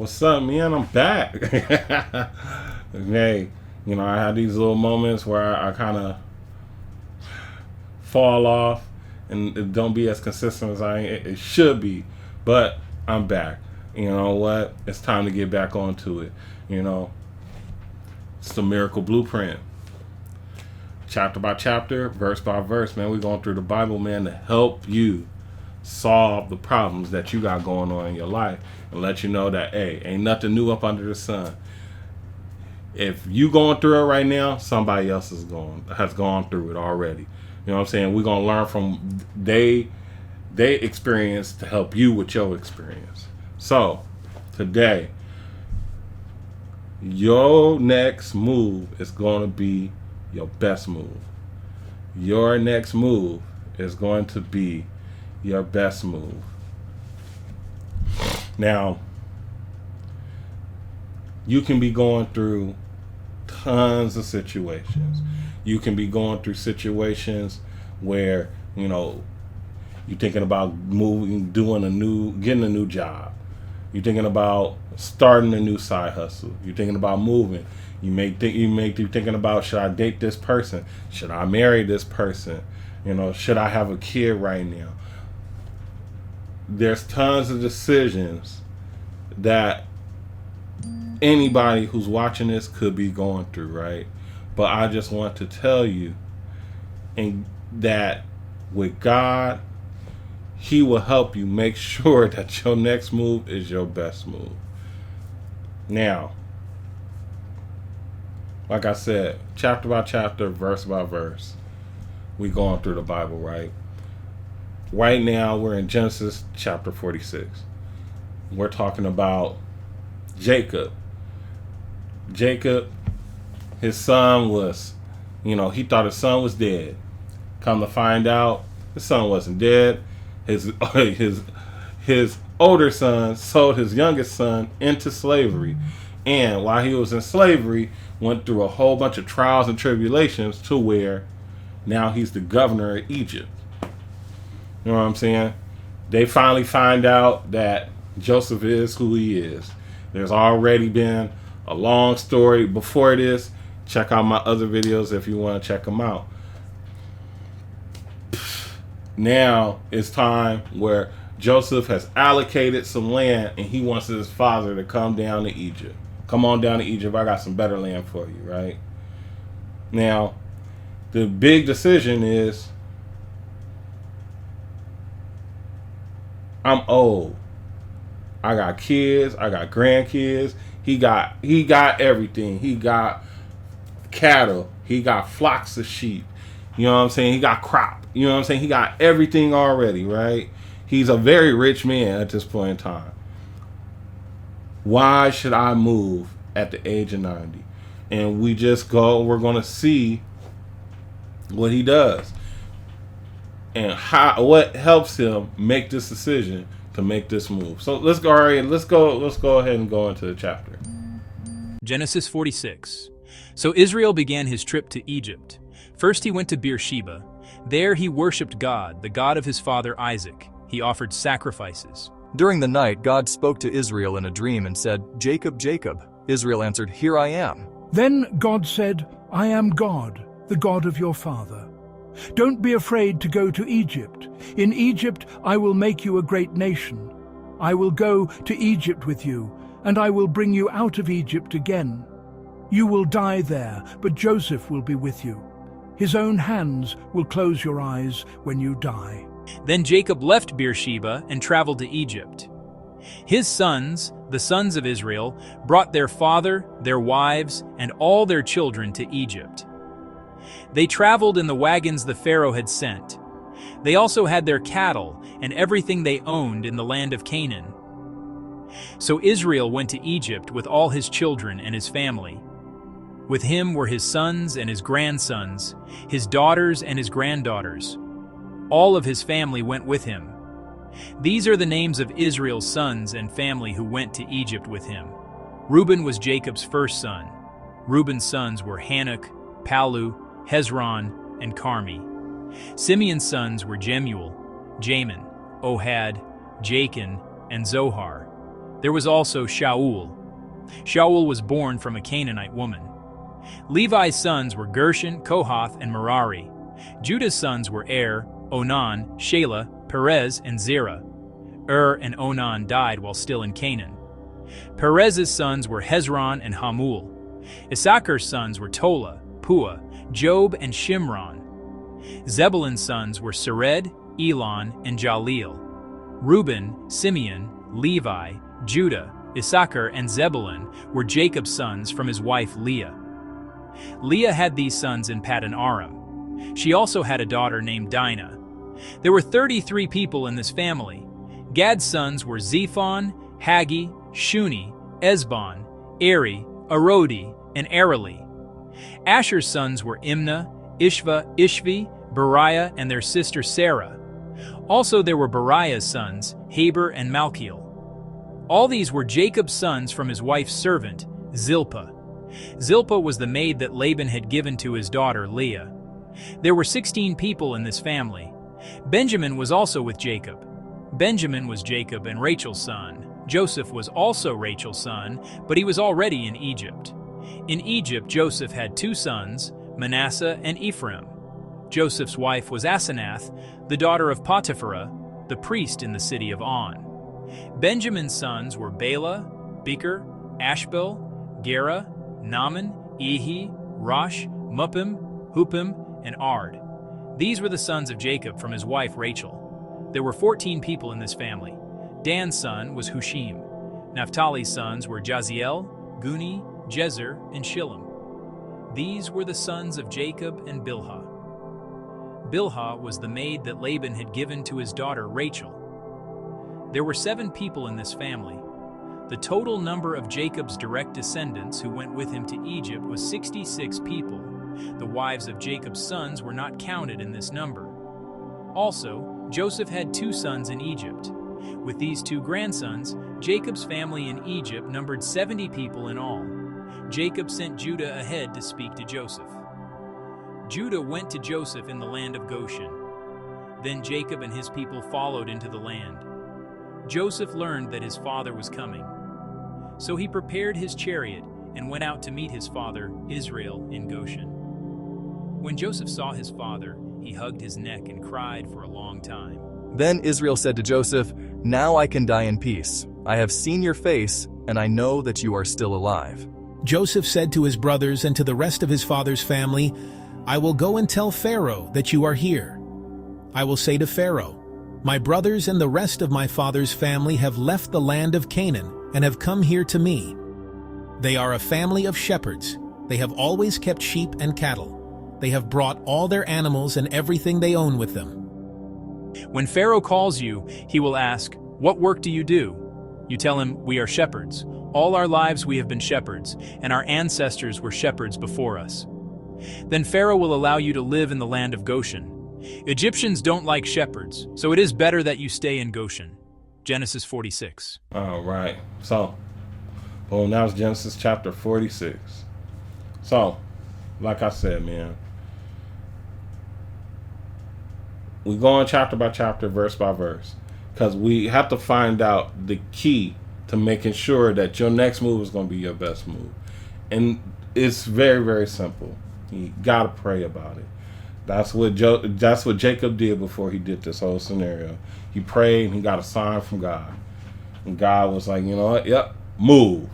What's up, man? I'm back. Hey, I had these little moments where I kind of fall off and it don't be as consistent as it should be. But I'm back. You know what? It's time to get back onto it. It's the miracle blueprint. Chapter by chapter, verse by verse, man. We're going through the Bible, man, to help you solve the problems that you got going on in your life and let you know that, hey, ain't nothing new up under the sun. If you going through it right now, somebody else has gone through it already. You know what I'm saying? We're gonna learn from they experience to help you with your experience. So today, your next move is gonna be your best move. Your next move is going to be your best move. Now, you can be going through tons of situations. You can be going through situations where, you're thinking about moving, getting a new job. You're thinking about starting a new side hustle. You're thinking about moving. You may be thinking about, should I date this person? Should I marry this person? Should I have a kid right now? There's tons of decisions that anybody who's watching this could be going through, right? But I just want to tell you that with God, He will help you make sure that your next move is your best move. Now, like I said, chapter by chapter, verse by verse, we going through the Bible, right? Right now, we're in Genesis chapter 46. We're talking about Jacob. Jacob, his son was, he thought his son was dead. Come to find out, his son wasn't dead. His older son sold his youngest son into slavery. And while he was in slavery, went through a whole bunch of trials and tribulations to where now he's the governor of Egypt. You know what I'm saying? They finally find out that Joseph is who he is. There's already been a long story before this. Check out my other videos if you want to check them out. Now it's time where Joseph has allocated some land and he wants his father to come down to Egypt. Come on down to Egypt. I got some better land for you, right? Now, the big decision is, I'm old. I got kids. I got grandkids. He got everything. He got cattle. He got flocks of sheep. You know what I'm saying? He got crop. You know what I'm saying? He got everything already, right? He's a very rich man at this point in time. Why should I move at the age of 90? And we're going to see what he does and what helps him make this decision to make this move. So let's go ahead and go into the chapter. Genesis 46. So Israel began his trip to Egypt. First he went to Beersheba. There he worshipped God, the God of his father Isaac. He offered sacrifices. During the night, God spoke to Israel in a dream and said, "Jacob, Jacob." Israel answered, "Here I am." Then God said, "I am God, the God of your father. Don't be afraid to go to Egypt. In Egypt I will make you a great nation. I will go to Egypt with you, and I will bring you out of Egypt again. You will die there, but Joseph will be with you. His own hands will close your eyes when you die." Then Jacob left Beersheba and traveled to Egypt. His sons, the sons of Israel, brought their father, their wives, and all their children to Egypt. They traveled in the wagons the Pharaoh had sent. They also had their cattle and everything they owned in the land of Canaan. So Israel went to Egypt with all his children and his family. With him were his sons and his grandsons, his daughters and his granddaughters. All of his family went with him. These are the names of Israel's sons and family who went to Egypt with him. Reuben was Jacob's first son. Reuben's sons were Hanok, Palu, Hezron, and Carmi. Simeon's sons were Jemuel, Jamin, Ohad, Jachin, and Zohar. There was also Shaul. Shaul was born from a Canaanite woman. Levi's sons were Gershon, Kohath, and Merari. Judah's sons were Er, Onan, Shelah, Perez, and Zerah. And Onan died while still in Canaan. Perez's sons were Hezron and Hamul. Issachar's sons were Tola, Pua, Job, and Shimron. Zebulun's sons were Sered, Elon, and Jaleel. Reuben, Simeon, Levi, Judah, Issachar, and Zebulun were Jacob's sons from his wife Leah. Leah had these sons in Paddan Aram. She also had a daughter named Dinah. There were 33 people in this family. Gad's sons were Zephon, Haggi, Shuni, Esbon, Eri, Arodi, and Areli. Asher's sons were Imnah, Ishva, Ishvi, Beriah, and their sister Sarah. Also there were Beriah's sons, Heber and Malchiel. All these were Jacob's sons from his wife's servant, Zilpah. Zilpah was the maid that Laban had given to his daughter Leah. There were 16 people in this family. Benjamin was also with Jacob. Benjamin was Jacob and Rachel's son. Joseph was also Rachel's son, but he was already in Egypt. In Egypt, Joseph had 2 sons, Manasseh and Ephraim. Joseph's wife was Asenath, the daughter of Potipharah, the priest in the city of On. Benjamin's sons were Bela, Becher, Ashbel, Gera, Naaman, Ehi, Rosh, Muppim, Huppim, and Ard. These were the sons of Jacob from his wife Rachel. There were 14 people in this family. Dan's son was Hushim. Naphtali's sons were Jaziel, Guni, Jezer, and Shillem. These were the sons of Jacob and Bilhah. Bilhah was the maid that Laban had given to his daughter Rachel. There were 7 people in this family. The total number of Jacob's direct descendants who went with him to Egypt was 66 people. The wives of Jacob's sons were not counted in this number. Also, Joseph had 2 sons in Egypt. With these 2 grandsons, Jacob's family in Egypt numbered 70 people in all. Jacob sent Judah ahead to speak to Joseph. Judah went to Joseph in the land of Goshen. Then Jacob and his people followed into the land. Joseph learned that his father was coming. So he prepared his chariot and went out to meet his father, Israel, in Goshen. When Joseph saw his father, he hugged his neck and cried for a long time. Then Israel said to Joseph, "Now I can die in peace. I have seen your face, and I know that you are still alive." Joseph said to his brothers and to the rest of his father's family, "I will go and tell Pharaoh that you are here. I will say to Pharaoh, 'My brothers and the rest of my father's family have left the land of Canaan and have come here to me. They are a family of shepherds. They have always kept sheep and cattle. They have brought all their animals and everything they own with them.'" When Pharaoh calls you, he will ask, "What work do you do?" You tell him, "We are shepherds. All our lives we have been shepherds, and our ancestors were shepherds before us." Then Pharaoh will allow you to live in the land of Goshen. Egyptians don't like shepherds, so it is better that you stay in Goshen. Genesis 46. All right. So, boom, that was Genesis chapter 46. So, like I said, man, we go on chapter by chapter, verse by verse, because we have to find out the key to making sure that your next move is going to be your best move. And it's very, very simple. You got to pray about it. That's what Jacob did before he did this whole scenario. He prayed and he got a sign from God. And God was like, you know what? Yep, move.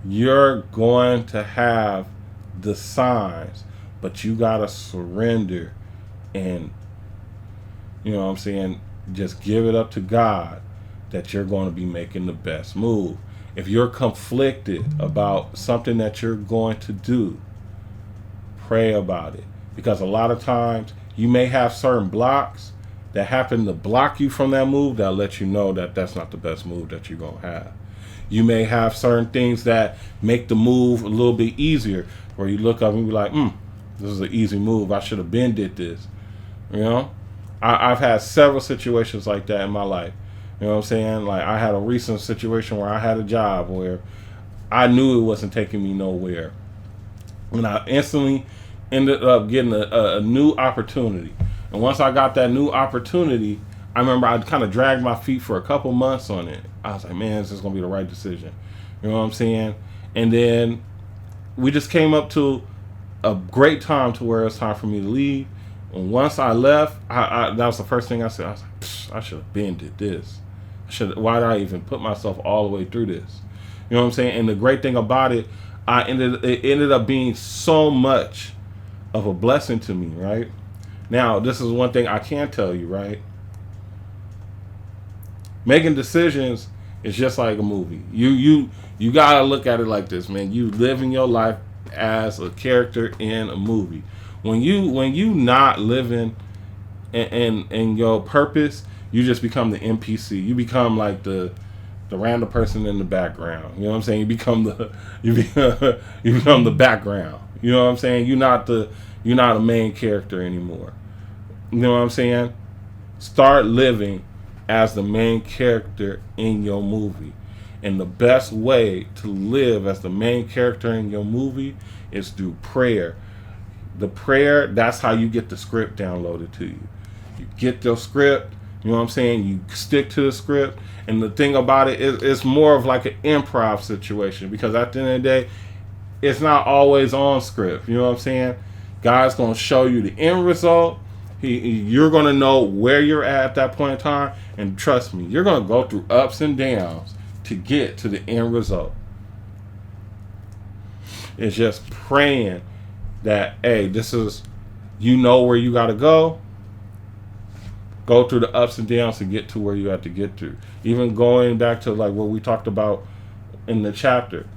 You're going to have the signs, but you got to surrender and, you know what I'm saying, just give it up to God that you're going to be making the best move. If you're conflicted about something that you're going to do, pray about it. Because a lot of times you may have certain blocks that happen to block you from that move that'll let you know that that's not the best move that you're going to have. You may have certain things that make the move a little bit easier, where you look up and be like, this is an easy move. I should have been did this. You know, I've had several situations like that in my life. You know what I'm saying? Like, I had a recent situation where I had a job where I knew it wasn't taking me nowhere. And I instantly ended up getting a new opportunity. And once I got that new opportunity, I remember I kind of dragged my feet for a couple months on it. I was like, man, this is going to be the right decision. You know what I'm saying? And then we just came up to a great time to where it's time for me to leave. And once I left, that was the first thing I said. I was like, I should have been did this. Why did I even put myself all the way through this? You know what I'm saying? And the great thing about it, it ended up being so much of a blessing to me, right? Now, this is one thing I can tell you, right? Making decisions is just like a movie. You gotta look at it like this, man. You living your life as a character in a movie. When you not living in your purpose, you just become the NPC. You become like the random person in the background. You know what I'm saying? You become the background. You know what I'm saying? You're not a main character anymore. You know what I'm saying? Start living as the main character in your movie. And the best way to live as the main character in your movie is through prayer. The prayer, that's how you get the script downloaded to you. You get your script, you know what I'm saying? You stick to the script. And the thing about it is, it's more of like an improv situation, because at the end of the day, it's not always on script. You know what I'm saying? God's going to show you the end result. You're going to know where you're at that point in time. And trust me, you're going to go through ups and downs to get to the end result. It's just praying that, hey, this is, you know where you got to go. Go through the ups and downs to get to where you have to get to. Even going back to like what we talked about in the chapter.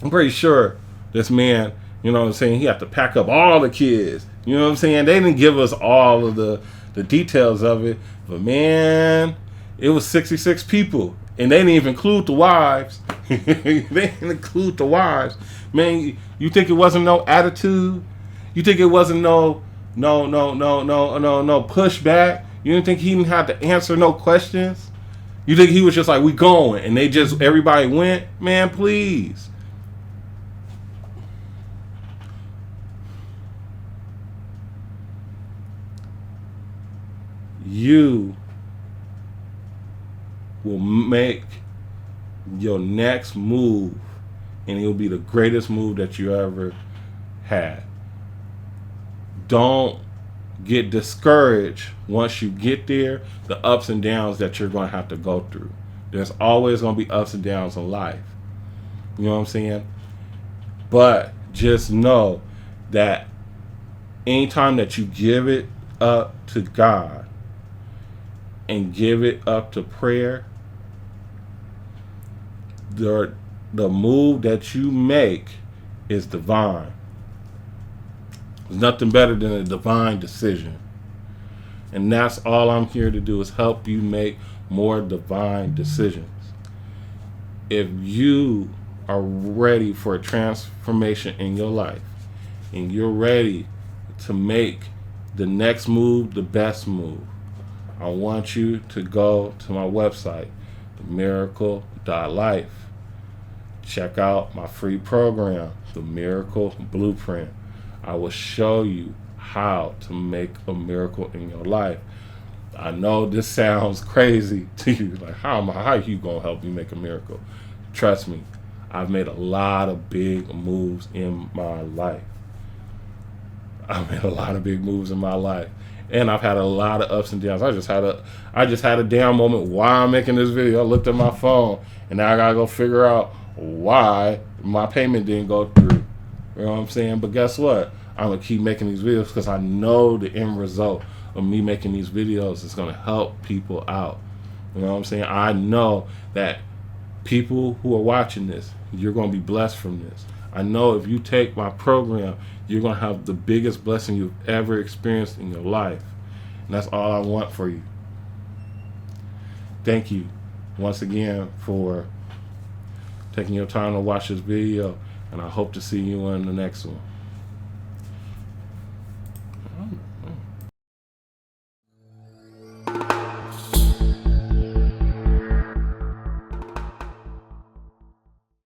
I'm pretty sure this man, you know what I'm saying, he had to pack up all the kids. You know what I'm saying? They didn't give us all of the details of it. But man, it was 66 people. And they didn't even include the wives. They didn't include the wives. Man, you think it wasn't no attitude? You think it wasn't no pushback? You didn't think he didn't have to answer no questions? You think he was just like, we going, and everybody went? Man, please. You will make your next move, and it'll be the greatest move that you ever had. Don't get discouraged once you get there, the ups and downs that you're going to have to go through. There's always going to be ups and downs in life. You know what I'm saying? But just know that anytime that you give it up to God and give it up to prayer, the move that you make is divine. There's nothing better than a divine decision. And that's all I'm here to do, is help you make more divine decisions. If you are ready for a transformation in your life, and you're ready to make the next move the best move, I want you to go to my website, themiracle.life. Check out my free program, The Miracle Blueprint. I will show you how to make a miracle in your life. I know this sounds crazy to you. Like, how are you going to help me make a miracle? Trust me, I've made a lot of big moves in my life. I've made a lot of big moves in my life. And I've had a lot of ups and downs. I just had a down moment while I'm making this video. I looked at my phone, and now I got to go figure out why my payment didn't go through. You know what I'm saying? But guess what? I'm going to keep making these videos because I know the end result of me making these videos is going to help people out. You know what I'm saying? I know that people who are watching this, you're going to be blessed from this. I know if you take my program, you're going to have the biggest blessing you've ever experienced in your life. And that's all I want for you. Thank you once again for taking your time to watch this video, and I hope to see you in the next one.